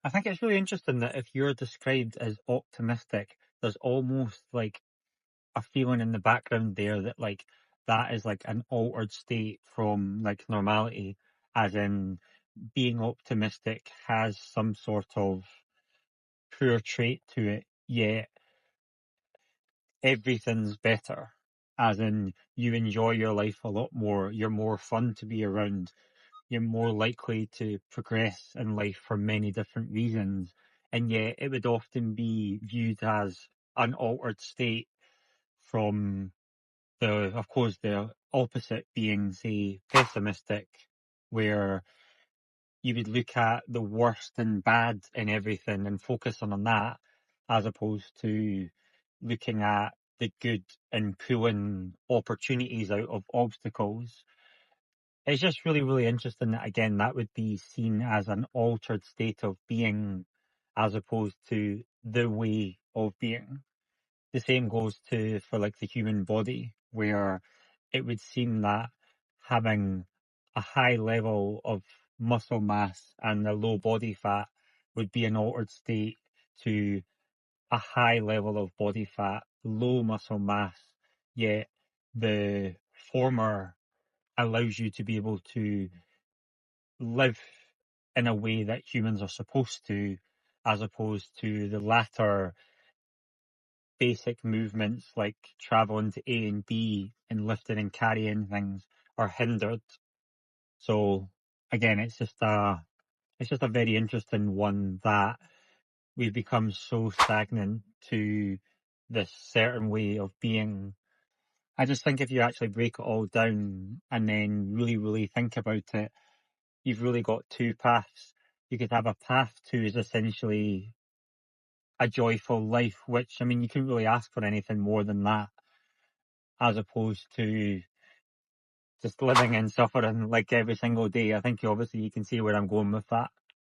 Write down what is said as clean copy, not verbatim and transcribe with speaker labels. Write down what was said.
Speaker 1: I think it's really interesting that if you're described as optimistic, there's almost like a feeling in the background there that like that is like an altered state from like normality, as in being optimistic has some sort of poor trait to it, yet everything's better. As in you enjoy your life a lot more, you're more fun to be around, you're more likely to progress in life for many different reasons, and yet it would often be viewed as an altered state from of course, the opposite being, say, pessimistic, where you would look at the worst and bad in everything and focus on that, as opposed to looking at the good and pulling opportunities out of obstacles. It's just really, really interesting that, again, that would be seen as an altered state of being as opposed to the way of being. The same goes to for like the human body, where it would seem that having a high level of muscle mass and a low body fat would be an altered state to a high level of body fat, low muscle mass, yet the former allows you to be able to live in a way that humans are supposed to, as opposed to the latter basic movements like traveling to A and B and lifting and carrying things are hindered. So again, it's just a very interesting one that we've become so stagnant to this certain way of being. I just think if you actually break it all down and then really, really think about it, you've really got two paths. You could have a path to is essentially a joyful life, which, I mean, you couldn't really ask for anything more than that, as opposed to just living and suffering like every single day. I think obviously you can see where I'm going with that.